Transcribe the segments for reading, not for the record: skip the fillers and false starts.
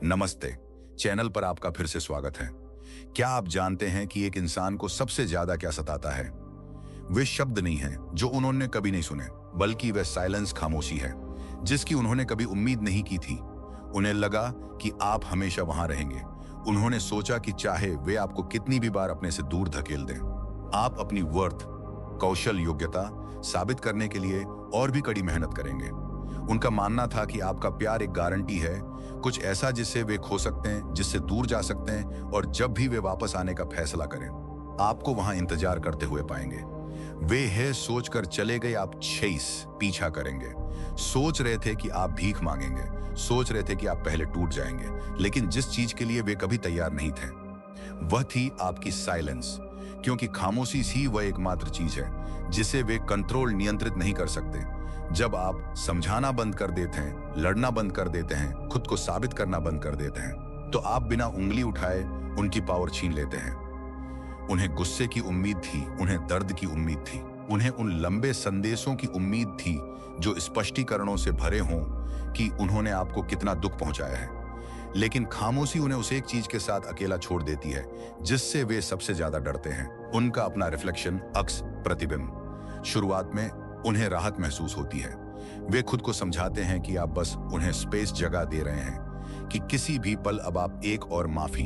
नमस्ते। चैनल पर आपका फिर से स्वागत है। क्या आप जानते हैं कि एक इंसान को सबसे ज्यादा क्या सताता है? वे शब्द नहीं हैं जो उन्होंने कभी नहीं सुने, बल्कि वह साइलेंस, खामोशी है जिसकी उन्होंने कभी उम्मीद नहीं की थी। उन्हें लगा कि आप हमेशा वहां रहेंगे। उन्होंने सोचा कि चाहे वे आपको कितनी भी बार अपने से दूर धकेल दें, आप अपनी वर्थ, कौशल, योग्यता साबित करने के लिए और भी कड़ी मेहनत करेंगे। उनका मानना था कि आपका प्यार एक गारंटी है, कुछ ऐसा जिससे वे खो सकते हैं, जिससे दूर जा सकते हैं, और जब भी वे वापस आने का फैसला करें, आपको वहां इंतजार करते हुए पाएंगे। वे है सोचकर चले गए आप पीछा करेंगे। सोच रहे थे कि आप भीख मांगेंगे, सोच रहे थे कि आप पहले टूट जाएंगे, लेकिन जिस चीज के लिए वे कभी तैयार नहीं थे वह थी आपकी साइलेंस। क्योंकि खामोशी ही वह एकमात्र चीज है जिसे वे कंट्रोल, नियंत्रित नहीं कर सकते। जब आप समझाना बंद कर देते हैं, लड़ना बंद कर देते हैं, खुद को साबित करना बंद कर देते हैं, तो आप बिना उंगली उठाए उनकी पावर छीन लेते हैं। उन्हें गुस्से की उम्मीद थी, उन्हें दर्द की उम्मीद थी, उन्हें उन लंबे संदेशों की उम्मीद थी जो स्पष्टीकरणों से भरे हों कि उन्होंने आपको कितना दुख पहुंचाया है। लेकिन खामोशी उन्हें उस एक चीज के साथ अकेला छोड़ देती है जिससे वे सबसे ज्यादा डरते हैं, उनका अपना रिफ्लेक्शन, अक्स, प्रतिबिंब। शुरुआत में उन्हें राहत महसूस होती है। वे खुद को समझाते हैं कि आप बस उन्हें स्पेस, जगह दे रहे हैं, कि किसी भी पल अब आप एक और माफी,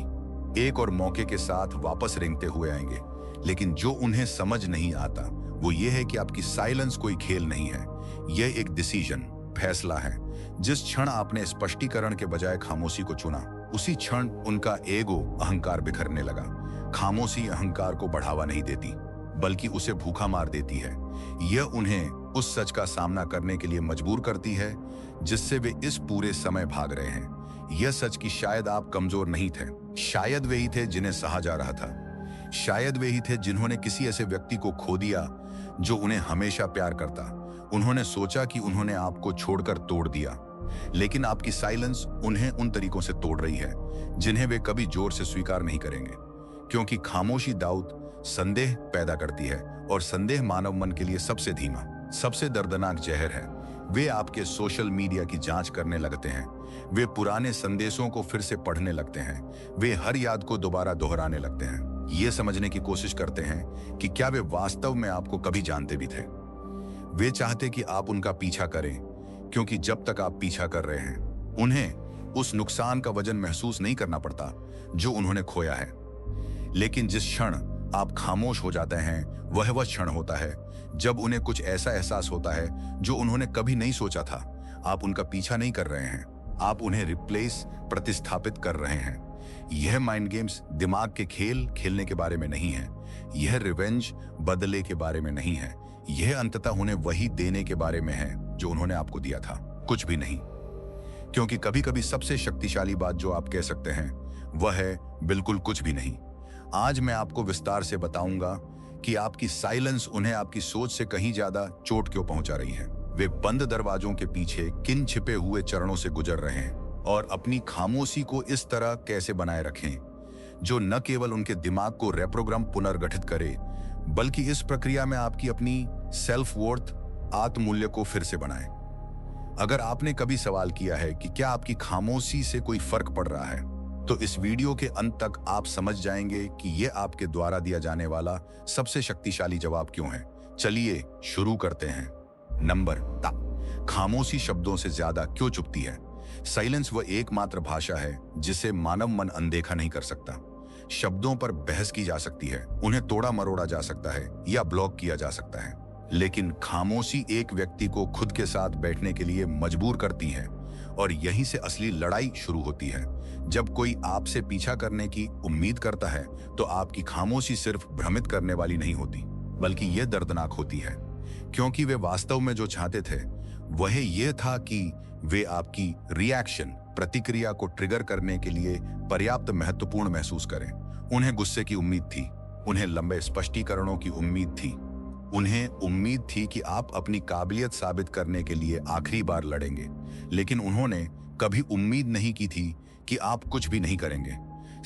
एक और मौके के साथ वापस रेंगते हुए आएंगे। लेकिन जो उन्हें समझ नहीं आता वो ये है कि आपकी साइलेंस कोई खेल नहीं है, यह एक डिसीजन, फैसला है। जिस क्षण आपने स्पष्टीकरण के बजाय खामोशी को चुना, उसी क्षण उनका एगो, अहंकार बिखरने लगा। खामोशी अहंकार को बढ़ावा नहीं देती, बल्कि उसे भूखा मार देती है। यह उन्हें उस सच का सामना करने के लिए मजबूर करती है जिससे वे इस पूरे समय भाग रहे हैं। यह सच कि शायद आप कमजोर नहीं थे, शायद वे ही थे जिन्हें सहा जा रहा था, शायद वे ही थे जिन्होंने किसी ऐसे व्यक्ति को खो दिया जो उन्हें हमेशा प्यार करता। उन्होंने सोचा कि उन्होंने आपको छोड़कर तोड़ दिया, लेकिन आपकी साइलेंस उन्हें उन तरीकों से तोड़ रही है जिन्हें वे कभी जोर से स्वीकार नहीं करेंगे। क्योंकि खामोशी दाऊद संदेह पैदा करती है, और संदेह मानव मन के लिए सबसे धीमा, सबसे दर्दनाक जहर है। वे आपके सोशल मीडिया की जांच करने लगते हैं, वे पुराने संदेशों को फिर से पढ़ने लगते हैं, वे हर याद को दोबारा दोहराने लगते हैं, ये समझने की कोशिश करते हैं कि क्या वे वास्तव में आपको कभी जानते भी थे। वे चाहते कि आप उनका पीछा करें, क्योंकि जब तक आप पीछा कर रहे हैं, उन्हें उस नुकसान का वजन महसूस नहीं करना पड़ता जो उन्होंने खोया है। लेकिन जिस क्षण आप खामोश हो जाते हैं, वह क्षण होता है जब उन्हें कुछ ऐसा एहसास होता है जो उन्होंने कभी नहीं सोचा था। आप उनका पीछा नहीं कर रहे हैं, आप उन्हें रिप्लेस, प्रतिस्थापित कर रहे हैं। यह माइंड गेम्स, दिमाग के खेल खेलने के बारे में नहीं है, यह रिवेंज, बदले के बारे में नहीं है, यह अंततः उन्हें वही देने के बारे में है जो उन्होंने आपको दिया था, कुछ भी नहीं। क्योंकि कभी कभी सबसे शक्तिशाली बात जो आप कह सकते हैं वह है बिल्कुल कुछ भी नहीं। आज मैं आपको विस्तार से बताऊंगा कि आपकी साइलेंस उन्हें आपकी सोच से कहीं ज्यादा चोट क्यों पहुंचा रही है। वे बंद दरवाजों के पीछे किन छिपे हुए चरणों से गुजर रहे हैं, और अपनी खामोशी को इस तरह कैसे बनाए रखें जो न केवल उनके दिमाग को रेप्रोग्राम, पुनर्गठित करे, बल्कि इस प्रक्रिया में आपकी अपनी सेल्फ वर्थ, आत्ममूल्य को फिर से बनाए। अगर आपने कभी सवाल किया है कि क्या आपकी खामोशी से कोई फर्क पड़ रहा है, तो इस वीडियो के अंत तक आप समझ जाएंगे कि यह आपके द्वारा दिया जाने वाला सबसे शक्तिशाली जवाब क्यों है। चलिए शुरू करते हैं। नंबर ता, खामोशी शब्दों से ज्यादा क्यों चुभती है? साइलेंस वह एकमात्र भाषा है जिसे मानव मन अनदेखा नहीं कर सकता। शब्दों पर बहस की जा सकती है, उन्हें तोड़ा मरोड़ा जा सकता है या ब्लॉक किया जा सकता है, लेकिन खामोशी एक व्यक्ति को खुद के साथ बैठने के लिए मजबूर करती है। और यहीं से असली लड़ाई शुरू होती है। जब कोई आपसे पीछा करने की उम्मीद करता है, तो आपकी खामोशी सिर्फ भ्रमित करने वाली नहीं होती, बल्कि यह दर्दनाक होती है। क्योंकि वे वास्तव में जो चाहते थे वह यह था कि वे आपकी रिएक्शन, प्रतिक्रिया को ट्रिगर करने के लिए पर्याप्त महत्वपूर्ण महसूस करें। उन्हें गुस्से की उम्मीद थी, उन्हें लंबे स्पष्टीकरणों की उम्मीद थी, उन्हें उम्मीद थी कि आप अपनी काबिलियत साबित करने के लिए आखिरी बार लड़ेंगे। लेकिन उन्होंने कभी उम्मीद नहीं की थी कि आप कुछ भी नहीं करेंगे।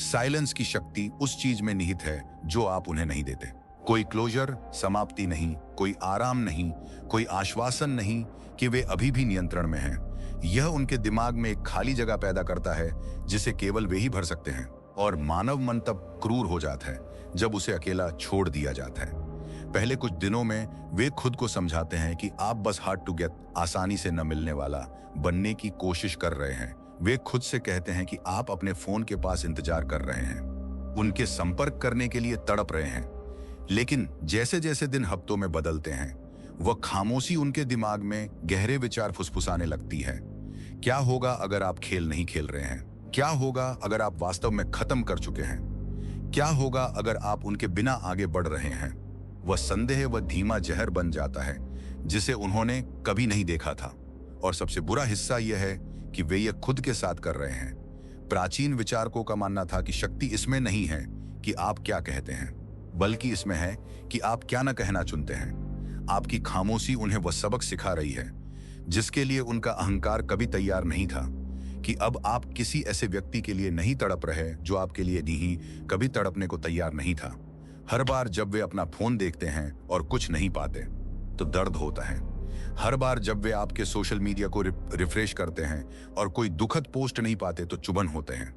साइलेंस की शक्ति उस चीज में निहित है जो आप उन्हें नहीं देते। कोई क्लोजर, समाप्ति नहीं, कोई आराम नहीं, कोई आश्वासन नहीं कि वे अभी भी नियंत्रण में हैं। यह उनके दिमाग में एक खाली जगह पैदा करता है जिसे केवल वे ही भर सकते हैं। और मानव मन तब क्रूर हो जाता है जब उसे अकेला छोड़ दिया जाता है। पहले कुछ दिनों में वे खुद को समझाते हैं कि आप बस हार्ड टू गेट, आसानी से न मिलने वाला बनने की कोशिश कर रहे हैं। वे खुद से कहते हैं कि आप अपने फोन के पास इंतजार कर रहे हैं, उनके संपर्क करने के लिए तड़प रहे हैं। लेकिन जैसे जैसे दिन हफ्तों में बदलते हैं, वह खामोशी उनके दिमाग में गहरे विचार फुसफुसाने लगती है। क्या होगा अगर आप खेल नहीं खेल रहे हैं? क्या होगा अगर आप वास्तव में खत्म कर चुके हैं? क्या होगा अगर आप उनके बिना आगे बढ़ रहे हैं? वह संदेह वह धीमा जहर बन जाता है जिसे उन्होंने कभी नहीं देखा था। और सबसे बुरा हिस्सा यह है कि वे यह खुद के साथ कर रहे हैं। प्राचीन विचारकों का मानना था कि शक्ति इसमें नहीं है कि आप क्या कहते हैं, बल्कि इसमें है कि आप क्या न कहना चुनते हैं। आपकी खामोशी उन्हें वह सबक सिखा रही है जिसके लिए उनका अहंकार कभी तैयार नहीं था, कि अब आप किसी ऐसे व्यक्ति के लिए नहीं तड़प रहे जो आपके लिए नहीं कभी तड़पने को तैयार नहीं था। हर बार जब वे अपना फोन देखते हैं और कुछ नहीं पाते तो दर्द होता है। हर बार जब वे आपके सोशल मीडिया को रिफ्रेश करते हैं और कोई दुखद पोस्ट नहीं पाते तो चुभन होते हैं।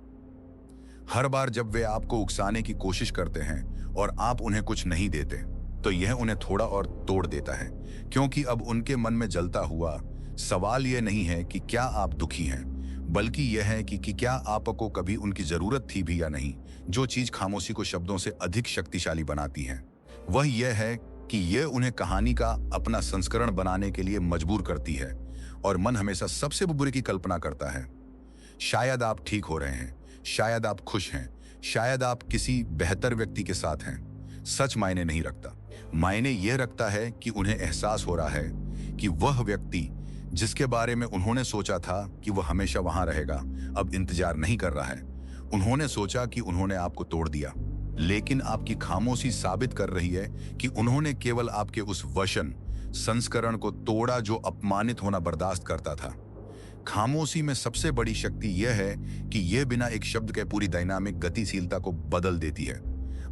हर बार जब वे आपको उकसाने की कोशिश करते हैं और आप उन्हें कुछ नहीं देते तो यह उन्हें थोड़ा और तोड़ देता है, क्योंकि अब उनके मन में जलता हुआ सवाल यह नहीं है कि क्या आप दुखी हैं, बल्कि यह है कि क्या आपको कभी उनकी जरूरत थी भी या नहीं। जो चीज खामोशी को शब्दों से अधिक शक्तिशाली बनाती है वह यह है कि यह उन्हें कहानी का अपना संस्करण बनाने के लिए मजबूर करती है। और मन हमेशा सबसे बुरे की कल्पना करता है। शायद आप ठीक हो रहे हैं, शायद आप खुश हैं, शायद आप किसी बेहतर व्यक्ति के साथ हैं। सच मायने नहीं रखता। मायने यह रखता है कि उन्हें एहसास हो रहा है कि वह व्यक्ति जिसके बारे में उन्होंने सोचा था कि वह हमेशा वहां रहेगा, अब इंतजार नहीं कर रहा है। उन्होंने सोचा कि उन्होंने आपको तोड़ दिया, लेकिन आपकी खामोशी साबित कर रही है कि उन्होंने केवल आपके उस वचन संस्करण को तोड़ा जो अपमानित होना बर्दाश्त करता था। खामोशी में सबसे बड़ी शक्ति यह है कि यह बिना एक शब्द के पूरी डायनामिक गतिशीलता को बदल देती है।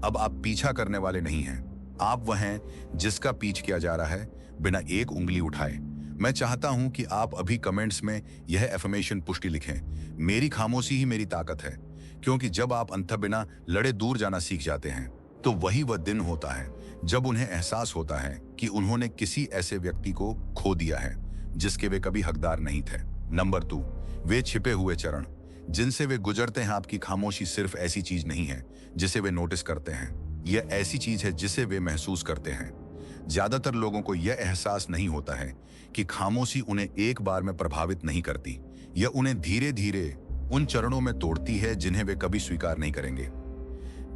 अब आप पीछा करने वाले नहीं हैं, आप वह हैं जिसका पीछ किया जा रहा है बिना एक उंगली उठाए। मैं चाहता हूं कि आप अभी कमेंट्स में यह एफर्मेशन पुष्टि लिखें, मेरी खामोशी ही मेरी ताकत है। क्योंकि जब आप अंततः बिना लड़े दूर जाना सीख जाते हैं तो वही वह दिन होता है जब उन्हें एहसास होता है कि उन्होंने किसी ऐसे व्यक्ति को खो दिया है जिसके वे कभी हकदार नहीं थे। नंबर 2, वे छिपे हुए चरण जिनसे वे गुजरते हैं। आपकी खामोशी सिर्फ ऐसी चीज नहीं है जिसे वे नोटिस करते हैं, यह ऐसी चीज है जिसे वे महसूस करते हैं। ज्यादातर लोगों को यह एहसास नहीं होता है कि खामोशी उन्हें एक बार में प्रभावित नहीं करती, यह उन्हें धीरे धीरे उन चरणों में तोड़ती है जिन्हें वे कभी स्वीकार नहीं करेंगे।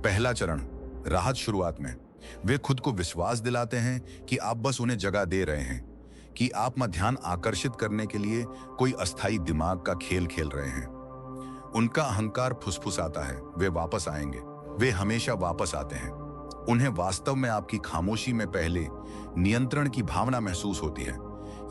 पहला चरण, राहत। शुरुआत में वे खुद को विश्वास दिलाते हैं कि आप बस उन्हें जगह दे रहे हैं, कि आप ध्यान आकर्षित करने के लिए कोई अस्थायी दिमाग का खेल खेल रहे हैं। उनका अहंकार फुसफुसाता है, वे वापस आएंगे, वे हमेशा वापस आते हैं। उन्हें वास्तव में आपकी खामोशी में पहले नियंत्रण की भावना महसूस होती है,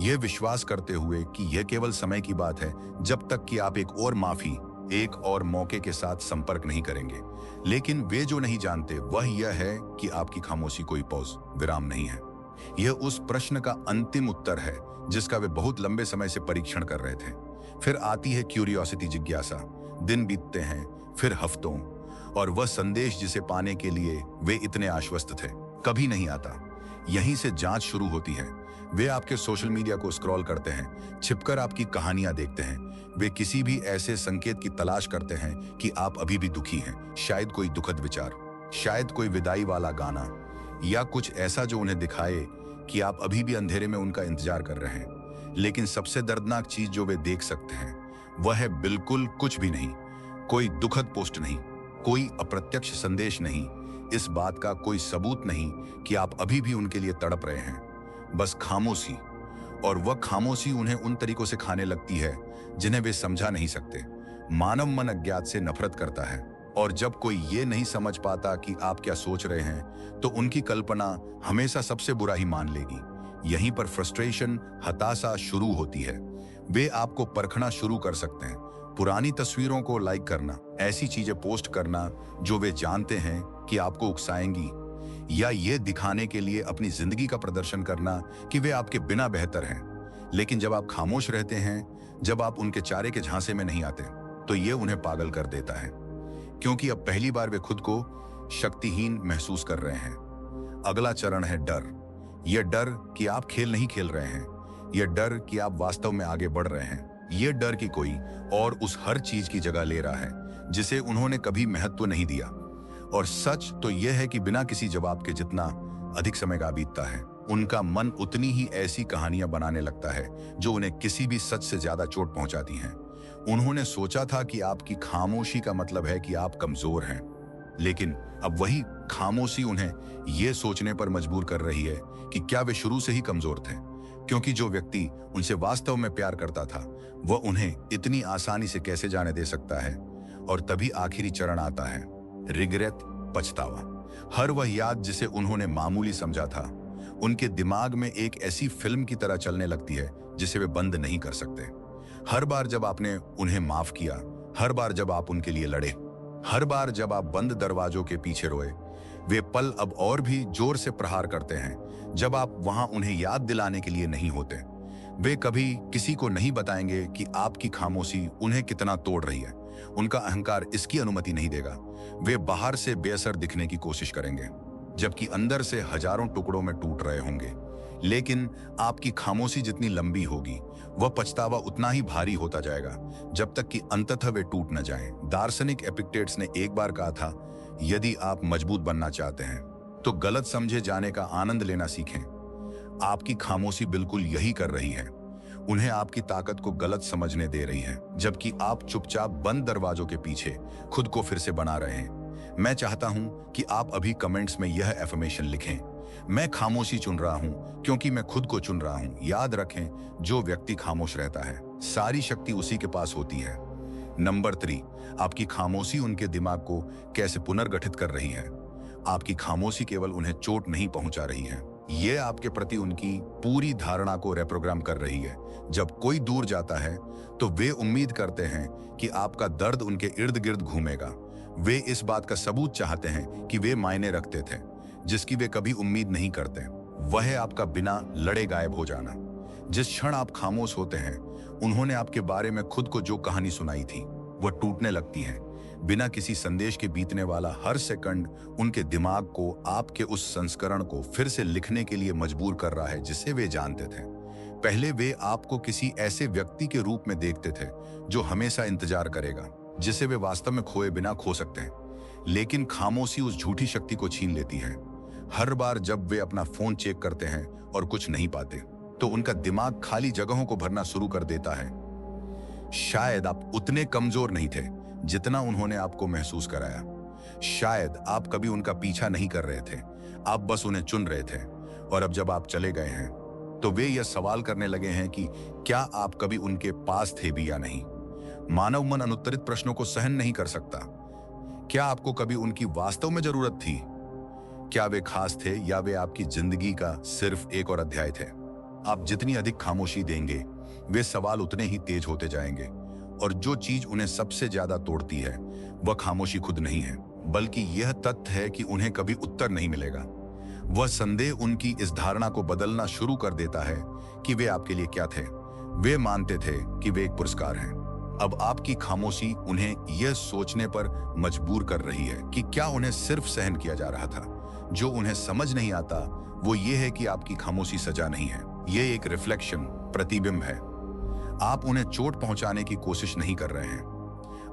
यह विश्वास करते हुए कि यह केवल समय की बात है जब तक कि आप एक और माफी, एक और मौके के साथ संपर्क नहीं करेंगे। लेकिन वे जो नहीं जानते वह यह है कि आपकी खामोशी कोई पॉज, विराम नहीं है। यह उस प्रश्न का अंतिम उत्तर है जिसका वे बहुत लंबे समय से परीक्षण कर रहे थे। फिर आती है क्यूरियोसिटी, जिज्ञासा। दिन बीतते हैं, फिर हफ्तों, और वह संदेश जिसे पाने के लिए वे इतने आश्वस्त थे कभी नहीं आता। यहीं से जांच शुरू होती है। वे आपके सोशल मीडिया को स्क्रॉल करते हैं, छिपकर आपकी कहानियां देखते हैं। वे किसी भी ऐसे संकेत की तलाश करते हैं कि आप अभी भी दुखी हैं। शायद कोई दुखद विचार, शायद कोई विदाई वाला गाना, या कुछ ऐसा जो उन्हें दिखाए कि आप अभी भी अंधेरे में उनका इंतजार कर रहे हैं। लेकिन सबसे दर्दनाक चीज जो वे देख सकते हैं वह है बिल्कुल कुछ भी नहीं। कोई दुखद पोस्ट नहीं, कोई अप्रत्यक्ष संदेश नहीं, इस बात का कोई सबूत नहीं कि आप अभी भी उनके लिए तड़प रहे हैं। बस खामोशी, और वह खामोशी उन्हें उन तरीकों से खाने लगती है जिन्हें वे समझा नहीं सकते। मानव मन अज्ञात से नफरत करता है, और जब कोई ये नहीं समझ पाता कि आप क्या सोच रहे हैं तो उनकी कल्पना हमेशा सबसे बुरा ही मान लेगी। यहीं पर फ्रस्ट्रेशन, हताशा शुरू होती है। वे आपको परखना शुरू कर सकते हैं, पुरानी तस्वीरों को लाइक करना, ऐसी चीजें पोस्ट करना जो वे जानते हैं कि आपको उकसाएंगी, या ये दिखाने के लिए अपनी जिंदगी का प्रदर्शन करना कि वे आपके बिना बेहतर हैं। लेकिन जब आप खामोश रहते हैं, जब आप उनके चारे के झांसे में नहीं आते, तो ये उन्हें पागल कर देता है, क्योंकि अब पहली बार वे खुद को शक्तिहीन महसूस कर रहे हैं। अगला चरण है डर। यह डर कि आप खेल नहीं खेल रहे हैं, यह डर कि आप वास्तव में आगे बढ़ रहे हैं, यह डर कि कोई और उस हर चीज की जगह ले रहा है जिसे उन्होंने कभी महत्व नहीं दिया। और सच तो यह है कि बिना किसी जवाब के जितना अधिक समय का बीतता है, उनका मन उतनी ही ऐसी कहानियां बनाने लगता है जो उन्हें किसी भी सच से ज्यादा चोट पहुंचाती हैं। उन्होंने सोचा था कि आपकी खामोशी का मतलब है कि आप कमजोर हैं, लेकिन अब वही खामोशी उन्हें यह सोचने पर मजबूर कर रही है कि क्या वे शुरू से ही कमजोर थे, क्योंकि जो व्यक्ति उनसे वास्तव में प्यार करता था वह उन्हें इतनी आसानी से कैसे जाने दे सकता है। और तभी आखिरी चरण आता है, रिग्रेट, पछतावा। हर वह याद जिसे उन्होंने मामूली समझा था उनके दिमाग में एक ऐसी फिल्म की तरह चलने लगती है जिसे वे बंद नहीं कर सकते। हर बार जब आपने उन्हें माफ किया, हर बार जब आप उनके लिए लड़े, हर बार जब आप बंद दरवाजों के पीछे रोए, वे पल अब और भी जोर से प्रहार करते हैं जब आप वहां उन्हें याद दिलाने के लिए नहीं होते। वे कभी किसी को नहीं बताएंगे कि आपकी खामोशी उन्हें कितना तोड़ रही है। उनका अहंकार इसकी अनुमति नहीं देगा। वे बाहर से बेअसर दिखने की कोशिश करेंगे, जबकि अंदर से हजारों टुकड़ों में टूट रहे होंगे। लेकिन आपकी खामोशी जितनी लंबी होगी, वह पछतावा उतना ही भारी होता जाएगा, जब तक कि अंततः वे टूट न जाएं। दार्शनिक एपिक्टेट्स ने एक बार कहा था, यदि आप मजबूत बनना चाहते हैं तो गलत समझे जाने का आनंद लेना सीखें। आपकी खामोशी बिल्कुल यही कर रही है, उन्हें आपकी ताकत को गलत समझने दे रही है, जबकि आप चुपचाप बंद दरवाजों के पीछे खुद को फिर से बना रहे हैं। मैं चाहता हूं कि आप अभी कमेंट्स में यह एफर्मेशन लिखें, मैं खामोशी चुन रहा हूं क्योंकि मैं खुद को चुन रहा हूं। याद रखें, जो व्यक्ति खामोश रहता है, सारी शक्ति उसी के पास होती है। नंबर 3, आपकी खामोशी उनके दिमाग को कैसे पुनर्गठित कर रही है। आपकी खामोशी केवल उन्हें चोट नहीं पहुंचा रही है, यह आपके प्रति उनकी पूरी धारणा को रिप्रोग्राम कर रही है। जब कोई दूर जाता है तो वे उम्मीद करते हैं कि आपका दर्द उनके इर्द गिर्द घूमेगा। वे इस बात का सबूत चाहते हैं कि वे मायने रखते थे, जिसकी वे कभी उम्मीद नहीं करते। वह है आपका बिना लड़े गायब हो जाना। जिस क्षण आप खामोश होते हैं, उन्होंने आपके बारे में खुद को जो कहानी सुनाई थी वह टूटने लगती है। बिना किसी संदेश के बीतने वाला हर सेकंड उनके दिमाग को आपके उस संस्करण को फिर से लिखने के लिए मजबूर कर रहा है जिसे वे जानते थे। पहले वे आपको किसी ऐसे व्यक्ति के रूप में देखते थे जो हमेशा इंतजार करेगा, जिसे वे वास्तव में खोए बिना खो सकते हैं। लेकिन खामोशी उस झूठी शक्ति को छीन लेती है। हर बार जब वे अपना फोन चेक करते हैं और कुछ नहीं पाते, तो उनका दिमाग खाली जगहों को भरना शुरू कर देता है। शायद आप उतने कमजोर नहीं थे जितना उन्होंने आपको महसूस कराया। शायद आप कभी उनका पीछा नहीं कर रहे थे, आप बस उन्हें चुन रहे थे। और अब जब आप चले गए हैं तो वे यह सवाल करने लगे हैं कि क्या आप कभी उनके पास थे भी या नहीं। मानव मन अनुत्तरित प्रश्नों को सहन नहीं कर सकता। क्या आपको कभी उनकी वास्तव में जरूरत थी? क्या वे खास थे या वे आपकी जिंदगी का सिर्फ एक और अध्याय थे? आप जितनी अधिक खामोशी देंगे, वे सवाल उतने ही तेज होते जाएंगे। और जो चीज उन्हें सबसे ज्यादा तोड़ती है वह खामोशी खुद नहीं है, बल्कि यह तथ्य है कि उन्हें कभी उत्तर नहीं मिलेगा। वह संदेह उनकी इस धारणा को बदलना शुरू कर देता है कि वे आपके लिए क्या थे। वे मानते थे कि वे एक पुरस्कार हैं। अब आपकी खामोशी उन्हें यह सोचने पर मजबूर कर रही है कि क्या उन्हें सिर्फ सहन किया जा रहा था। जो उन्हें समझ नहीं आता वो ये है कि आपकी खामोशी सजा नहीं है, ये एक रिफ्लेक्शन, प्रतिबिंब है। आप उन्हें चोट पहुंचाने की कोशिश नहीं कर रहे हैं,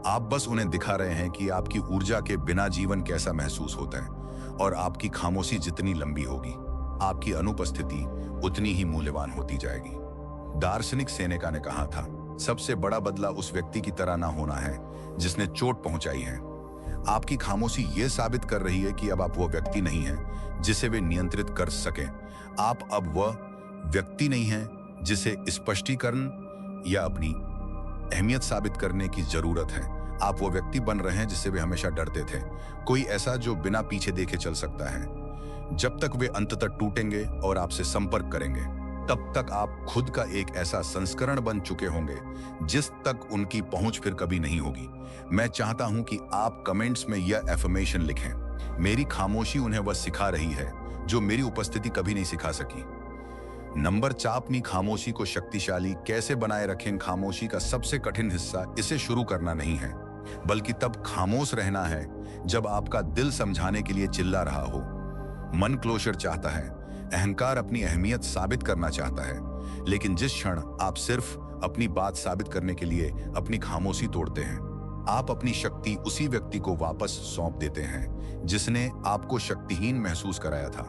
आप बस उन्हें दिखा रहे हैं कि आपकी ऊर्जा के बिना जीवन कैसा महसूस होता है। और आपकी खामोशी जितनी लंबी होगी, आपकी अनुपस्थिति उतनी ही मूल्यवान होती जाएगी। दार्शनिक सेनेका ने कहा था, सबसे बड़ा बदला उस व्यक्ति की तरह ना होना है जिसने चोट पहुंचाई है। आपकी खामोशी यह साबित कर रही है कि अब आप वो व्यक्ति नहीं हैं जिसे वे नियंत्रित कर सकें। आप अब वह व्यक्ति नहीं हैं जिसे स्पष्टीकरण या अपनी अहमियत साबित करने की जरूरत है। आप वो व्यक्ति बन रहे हैं जिससे वे हमेशा डरते थे, कोई ऐसा जो बिना पीछे देखे चल सकता है। जब तक वे अंततः टूटेंगे और आपसे संपर्क करेंगे, तब तक आप खुद का एक ऐसा संस्करण बन चुके होंगे जिस तक उनकी पहुंच फिर कभी नहीं होगी। मैं चाहता हूं कि आप कमेंट्स में यह एफर्मेशन लिखें, मेरी खामोशी उन्हें वह सिखा रही है जो मेरी उपस्थिति कभी नहीं सिखा सकी। नंबर 4, अपनी खामोशी को शक्तिशाली कैसे बनाए रखें। खामोशी का सबसे कठिन हिस्सा इसे शुरू करना नहीं है, बल्कि तब खामोश रहना है जब आपका दिल समझाने के लिए चिल्ला रहा हो। मन क्लोजर चाहता है, अहंकार अपनी अहमियत साबित करना चाहता है, लेकिन जिस क्षण आप सिर्फ अपनी बात साबित करने के लिए अपनी खामोशी तोड़ते हैं, आप अपनी शक्ति उसी व्यक्ति को वापस सौंप देते हैं जिसने आपको शक्तिहीन महसूस कराया था।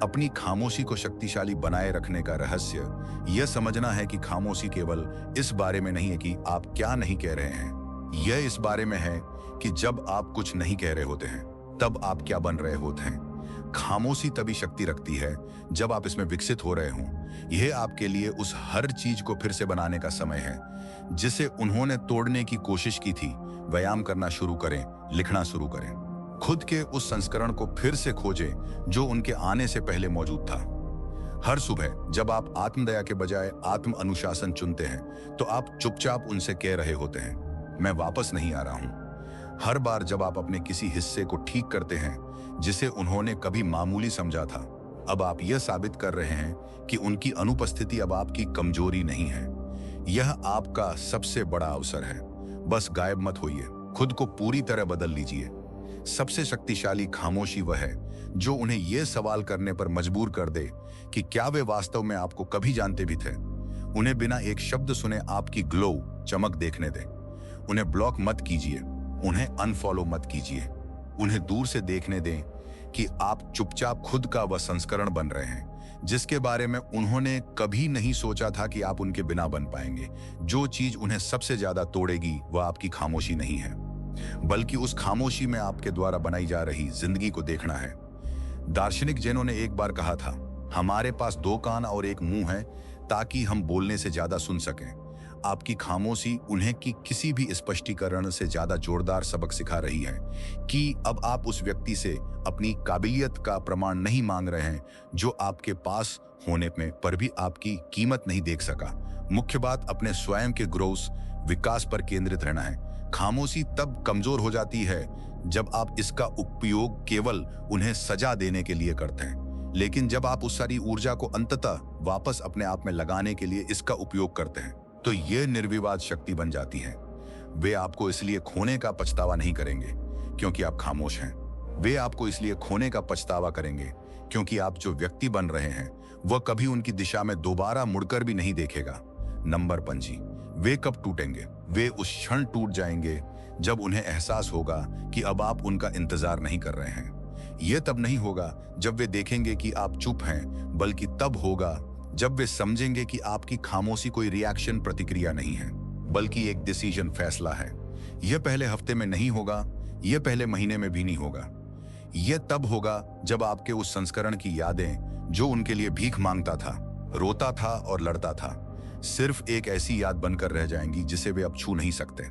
अपनी खामोशी को शक्तिशाली बनाए रखने का रहस्य यह समझना है कि खामोशी केवल इस बारे में नहीं है कि आप क्या नहीं कह रहे हैं, यह इस बारे में है कि जब आप कुछ नहीं कह रहे होते हैं तब आप क्या बन रहे होते हैं। खामोशी तभी शक्ति रखती है जब आप इसमें विकसित हो रहे हों। यह आपके लिए उस हर चीज को फिर से बनाने का समय है जिसे उन्होंने तोड़ने की कोशिश की थी। व्यायाम करना शुरू करें, लिखना शुरू करें, खुद के उस संस्करण को फिर से खोजें जो उनके आने से पहले मौजूद था। हर सुबह जब आप आत्मदया के बजाय आत्म अनुशासन चुनते हैं तो आप चुपचाप उनसे कह रहे होते हैं, मैं वापस नहीं आ रहा हूं। हर बार जब आप अपने किसी हिस्से को ठीक करते हैं जिसे उन्होंने कभी मामूली समझा था, अब आप यह साबित कर रहे हैं कि उनकी अनुपस्थिति अब आपकी कमजोरी नहीं है। यह आपका सबसे बड़ा अवसर है। बस गायब मत होइए, खुद को पूरी तरह बदल लीजिए। सबसे शक्तिशाली खामोशी वह है जो उन्हें यह सवाल करने पर मजबूर कर दे कि क्या वे वास्तव में आपको कभी जानते भी थे। उन्हें बिना एक शब्द सुने आपकी ग्लो चमक देखने दें। उन्हें ब्लॉक मत कीजिए, उन्हें अनफॉलो मत कीजिए। उन्हें दूर से देखने दें कि आप चुपचाप खुद का वह संस्करण बन रहे हैं जिसके बारे में उन्होंने कभी नहीं सोचा था कि आप उनके बिना बन पाएंगे। जो चीज उन्हें सबसे ज्यादा तोड़ेगी वह आपकी खामोशी नहीं है, बल्कि उस खामोशी में आपके द्वारा बनाई जा रही जिंदगी को देखना है। दार्शनिक जेनो ने एक बार कहा था, हमारे पास 2 कान और 1 मुंह है ताकि हम बोलने से ज्यादा सुन सकें। आपकी खामोशी उन्हें की किसी भी स्पष्टीकरण से ज्यादा जोरदार सबक सिखा रही है कि अब आप उस व्यक्ति से अपनी काबिलियत का प्रमाण नहीं मांग रहे हैं जो आपके पास होने में पर भी आपकी कीमत नहीं देख सका। मुख्य बात अपने स्वयं के ग्रोथ विकास पर केंद्रित रहना है। खामोशी तब कमजोर हो जाती है जब आप इसका उपयोग केवल उन्हें सजा देने के लिए करते हैं, लेकिन जब आप उस सारी ऊर्जा को अंततः वापस अपने आप में लगाने के लिए इसका उपयोग करते हैं तो यह निर्विवाद शक्ति बन जाती है। वे आपको इसलिए खोने का पछतावा नहीं करेंगे क्योंकि आप खामोश हैं, वे आपको इसलिए खोने का पछतावा करेंगे क्योंकि आप जो व्यक्ति बन रहे हैं वह कभी उनकी दिशा में दोबारा मुड़कर भी नहीं देखेगा। नंबर 5, वे कब टूटेंगे? वे उस क्षण टूट जाएंगे जब उन्हें एहसास होगा कि अब आप उनका इंतजार नहीं कर रहे हैं। यह तब नहीं होगा जब वे देखेंगे कि आप चुप हैं, बल्कि तब होगा जब वे समझेंगे कि आपकी खामोशी कोई रिएक्शन प्रतिक्रिया नहीं है, बल्कि एक डिसीजन फैसला है। यह पहले हफ्ते में नहीं होगा, यह पहले महीने में भी नहीं होगा। यह तब होगा जब आपके उस संस्करण की यादें जो उनके लिए भीख मांगता था, रोता था और लड़ता था, सिर्फ एक ऐसी याद बनकर रह जाएंगी जिसे वे अब छू नहीं सकते।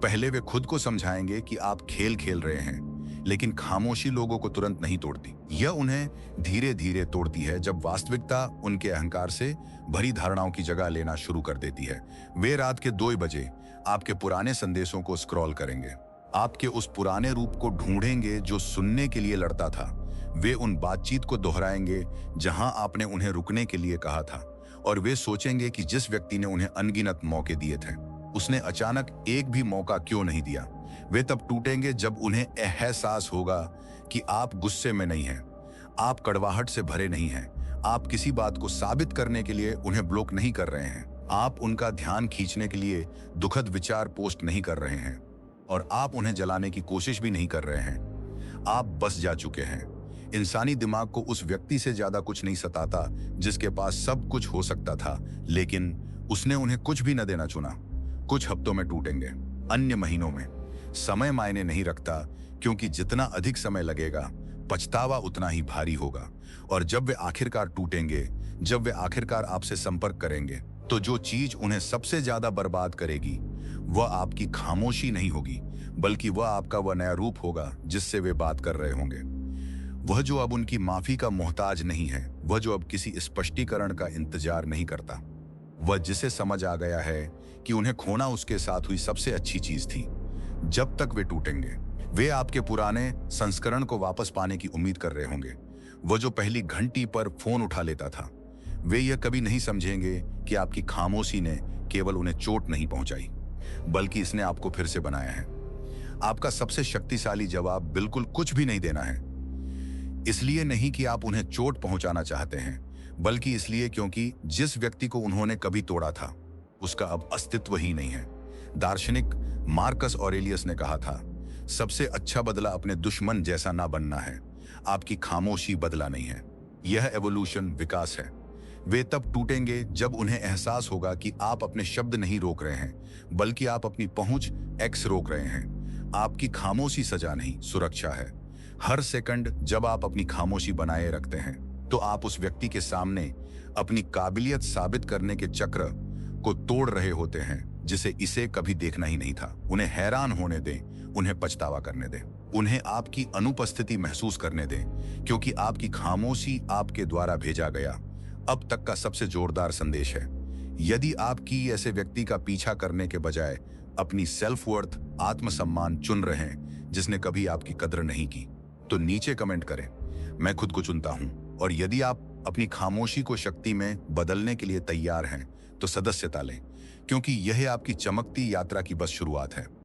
पहले वे खुद को समझाएंगे कि आप खेल खेल रहे हैं, लेकिन खामोशी लोगों को तुरंत नहीं तोड़ती। यह उन्हें धीरे धीरे तोड़ती है जब वास्तविकता उनके अहंकार से भरी धारणाओं की जगह लेना शुरू कर देती है। वे रात के 2 बजे आपके पुराने संदेशों को स्क्रॉल करेंगे, आपके उस पुराने रूप को ढूंढेंगे जो सुनने के लिए लड़ता था। वे उन बातचीत को दोहराएंगे जहां आपने उन्हें रुकने के लिए कहा था, और वे सोचेंगे कि जिस व्यक्ति ने उन्हें अनगिनत मौके दिए थे उसने अचानक एक भी मौका क्यों नहीं दिया। वे तब टूटेंगे जब उन्हें एहसास होगा कि आप गुस्से में नहीं हैं, आप कड़वाहट से भरे नहीं हैं, आप किसी बात को साबित करने के लिए उन्हें ब्लॉक नहीं कर रहे हैं, आप उनका ध्यान खींचने के लिए दुखद विचार पोस्ट नहीं कर रहे हैं, और आप उन्हें जलाने की कोशिश भी नहीं कर रहे हैं। आप बस जा चुके हैं। इंसानी दिमाग को उस व्यक्ति से ज्यादा कुछ नहीं सताता जिसके पास सब कुछ हो सकता था, लेकिन उसने उन्हें कुछ भी न देना चुना। कुछ हफ्तों में टूटेंगे, अन्य महीनों में। समय मायने नहीं रखता, क्योंकि जितना अधिक समय लगेगा पछतावा उतना ही भारी होगा। और जब वे आखिरकार टूटेंगे, जब वे आखिरकार आपसे संपर्क करेंगे, तो जो चीज उन्हें सबसे ज्यादा बर्बाद करेगी वह आपकी खामोशी नहीं होगी, बल्कि वह आपका वह नया रूप होगा जिससे वे बात कर रहे होंगे। वह जो अब उनकी माफी का मोहताज नहीं है, वह जो अब किसी स्पष्टीकरण का इंतजार नहीं करता, वह जिसे समझ आ गया है कि उन्हें खोना उसके साथ हुई सबसे अच्छी चीज थी। जब तक वे टूटेंगे, वे आपके पुराने संस्करण को वापस पाने की उम्मीद कर रहे होंगे। वो जो पहली घंटी पर फोन उठा लेता था। वे यह कभी नहीं समझेंगे कि आपकी खामोशी ने केवल उन्हें चोट नहीं पहुंचाई, बल्कि इसने आपको फिर से बनाया है। आपका सबसे शक्तिशाली जवाब बिल्कुल कुछ भी नहीं देना है। इसलिए नहीं कि आप उन्हें चोट पहुंचाना चाहते हैं, बल्कि इसलिए क्योंकि जिस व्यक्ति को उन्होंने कभी तोड़ा था, उसका अब अस्तित्व ही नहीं है। दार्शनिक मार्कस ऑरेलियस ने कहा था, सबसे अच्छा बदला अपने दुश्मन जैसा ना बनना है। आपकी खामोशी बदला नहीं है। यह एवोल्यूशन विकास है। वे तब टूटेंगे जब उन्हें एहसास होगा कि आप अपने शब्द नहीं रोक रहे हैं, बल्कि आप अपनी पहुंच एक्स रोक रहे हैं। आपकी खामोशी सजा नहीं, सुरक्षा है। हर सेकंड जब आप अपनी खामोशी बनाए रखते हैं, तो आप उस व्यक्ति के सामने अपनी काबिलियत साबित करने के चक्र को तोड़ रहे होते हैं जिसे इसे कभी देखना ही नहीं था। उन्हें हैरान होने दें, उन्हें पछतावा करने दें, उन्हें आपकी अनुपस्थिति महसूस करने दें, क्योंकि आपकी खामोशी आपके द्वारा भेजा गया अब तक का सबसे जोरदार संदेश है। यदि आपकी ऐसे व्यक्ति का पीछा करने के बजाय अपनी सेल्फ वर्थ, आत्मसम्मान चुन रहे हैं जिसने कभी आपकी कद्र नहीं की, तो नीचे कमेंट करें, मैं खुद को चुनता हूं। और यदि आप अपनी खामोशी को शक्ति में बदलने के लिए तैयार हैं, तो सदस्यता लें, क्योंकि यह आपकी चमकती यात्रा की बस शुरुआत है।